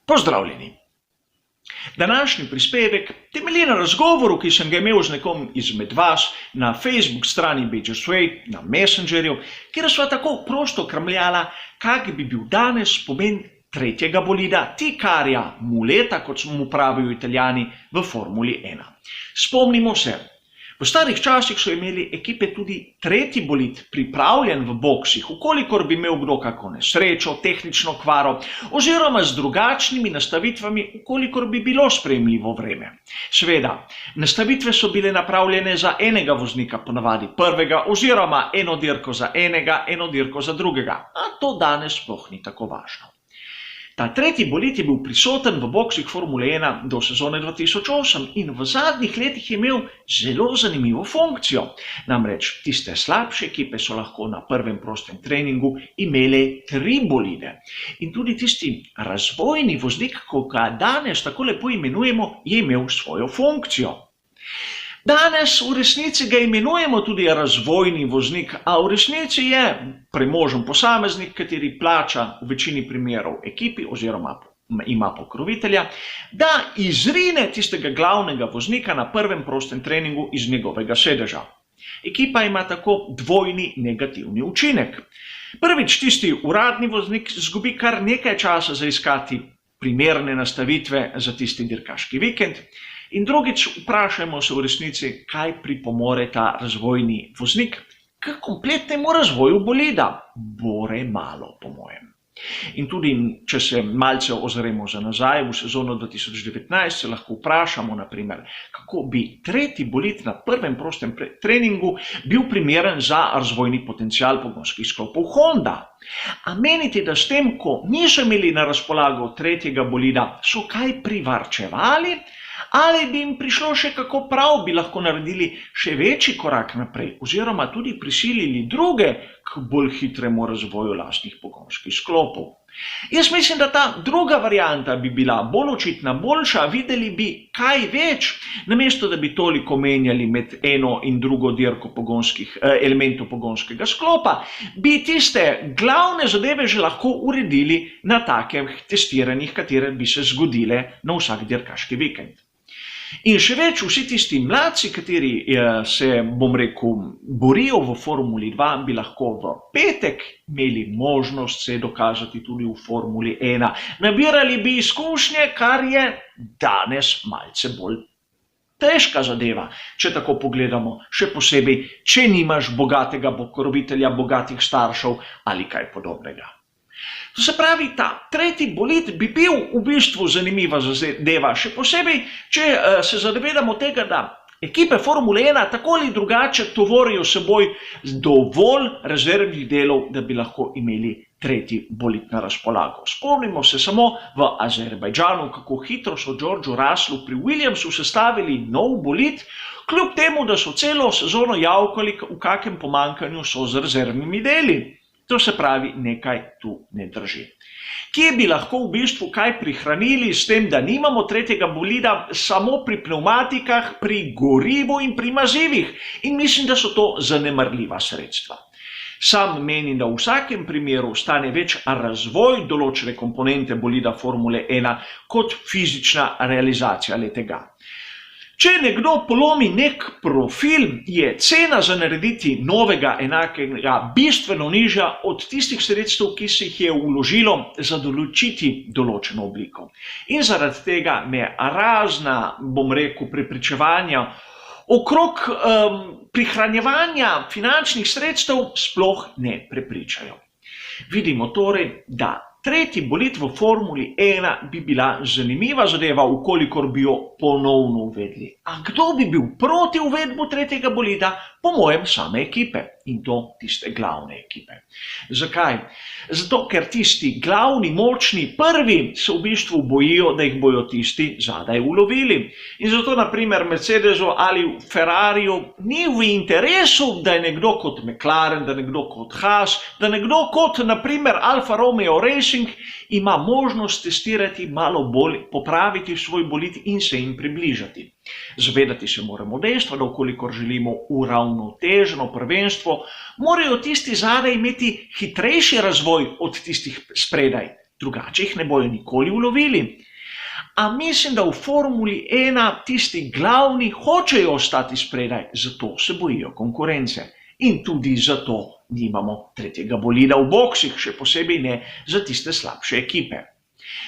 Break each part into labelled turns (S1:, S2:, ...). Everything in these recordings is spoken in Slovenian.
S1: Pozdravljeni! Današnji prispevek temelji na razgovoru, ki sem ga imel z nekom izmed vas na Facebook strani BJSway, na Messengerju, kjer sva tako prosto kramljala, kak bi bil danes pomen tretjega bolida, tikarja, muleta, kot smo mu pravijo Italijani, v Formuli 1. Spomnimo se, v starih časih so imeli ekipe tudi tretji bolid pripravljen v boksih, ukolikor bi imel kdo kako nesrečo, tehnično kvaro, oziroma z drugačnimi nastavitvami, ukolikor bi bilo sprejemljivo vreme. Seveda, nastavitve so bile napravljene za enega voznika, ponavadi prvega, oziroma eno dirko za enega, eno dirko za drugega, a to danes sploh ni tako važno. Ta tretji bolid je bil prisoten v boksih Formule 1 do sezone 2008 in v zadnjih letih je imel zelo zanimivo funkcijo. Namreč tiste slabše ekipe so lahko na prvem prostem treningu imele 3 bolide. In tudi tisti razvojni voznik, ko ga danes tako lepo imenujemo, je imel svojo funkcijo. Danes v resnici ga imenujemo tudi razvojni voznik, a v resnici je premožen posameznik, kateri plača v večini primerov ekipi oziroma ima pokrovitelja, da izrine tistega glavnega voznika na prvem prostem treningu iz njegovega sedeža. Ekipa ima tako dvojni negativni učinek. Prvič, tisti uradni voznik izgubi kar nekaj časa za iskati primerne nastavitve za tisti dirkaški vikend. In drugič, vprašajmo se v resnici, kaj pripomore ta razvojni voznik k kompletnemu razvoju bolida. Bore malo, po mojem. In tudi, če se malce ozremo za nazaj v sezono 2019, se lahko vprašamo, naprimer, kako bi tretji bolid na prvem prostem treningu bil primeren za razvojni potencial pogonskih sklopov Honda. A menite, da s tem, ko niso imeli na razpolago tretjega bolida, so kaj privarčevali? Ali bi jim prišlo še kako prav, bi lahko naredili še večji korak naprej, oziroma tudi prisilili druge k bolj hitremu razvoju lastnih pogonskih sklopov. Jaz mislim, da ta druga varianta bi bila bolj očitna, boljša, videli bi kaj več, namesto da bi toliko menjali med eno in drugo dirko elementov pogonskega sklopa, bi tiste glavne zadeve že lahko uredili na takih testiranjih, katere bi se zgodile na vsak dirkaški vikend. In še več, vsi tisti mladci, kateri se, bom rekel, borijo v Formuli 2, bi lahko v petek imeli možnost se dokazati tudi v Formuli 1. Nabirali bi izkušnje, kar je danes malce bolj težka zadeva, če tako pogledamo, še posebej, če nimaš bogatega pokrovitelja, bogatih staršev ali kaj podobnega. To se pravi, ta tretji bolid bi bil v bistvu zanimiva zadeva, še posebej, če se zavedamo tega, da ekipe Formule 1 tako ali drugače tovorijo seboj dovolj rezervnih delov, da bi lahko imeli tretji bolid na razpolago. Spomnimo se samo v Azerbajdžanu, kako hitro so Georgeu Russellu pri Williamsu sestavili nov bolid, kljub temu, da so celo sezono javkali v kakem pomanjkanju so z rezervnimi deli. To se pravi, nekaj tu ne drži. Kje bi lahko v bistvu kaj prihranili s tem, da nimamo tretjega bolida samo pri pneumatikah, pri gorivu in pri mazivih? In mislim, da so to zanemarljiva sredstva. Sam menim, da v vsakem primeru stane več razvoj določene komponente bolida Formule 1 kot fizična realizacija le-tega. Če nekdo polomi nek profil, je cena za narediti novega enakega bistveno nižja od tistih sredstev, ki se jih je vložilo za določiti določeno obliko. In zaradi tega me razna, bom rekel, prepričevanja okrog prihranjevanja finančnih sredstev sploh ne prepričajo. Vidimo torej, da tretji bolid v Formuli 1 bi bila zanimiva zadeva, ukolikor bi jo ponovno uvedli. A kdo bi bil proti uvedbu tretjega bolida? Po mojem same ekipe. In to tiste glavne ekipe. Zakaj? Zato, ker tisti glavni, močni, prvi se v bistvu bojijo, da jih bojo tisti zadaj ulovili. In zato, naprimer, Mercedesu ali Ferrariju ni v interesu, da je nekdo kot McLaren, da nekdo kot Haas, da nekdo kot, naprimer, Alfa Romeo Racing ima možnost testirati malo bolj, popraviti svoj bolid in se jim približati. Zavedati se moramo dejstva, da ukolikor želimo uravnoteženo prvenstvo, morajo tisti zadaj imeti hitrejši razvoj od tistih spredaj. drugače jih ne bojo nikoli ulovili. A mislim, da v Formuli 1 tisti glavni hočejo ostati spredaj, zato se bojijo konkurence. In tudi zato nimamo tretjega bolida v boksih, še posebej ne za tiste slabše ekipe.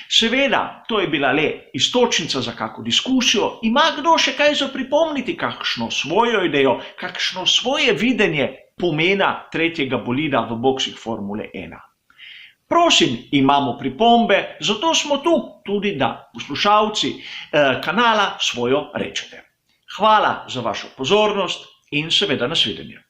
S1: Seveda, to je bila le iztočnica za kako diskusijo, ima kdo še kaj za pripomniti, kakšno svojo idejo, kakšno svoje videnje pomena tretjega bolida v boksih Formule 1. Prosim, imamo pripombe, zato smo tu, tudi da poslušalci kanala svojo rečete. Hvala za vašo pozornost in seveda nasvidenje.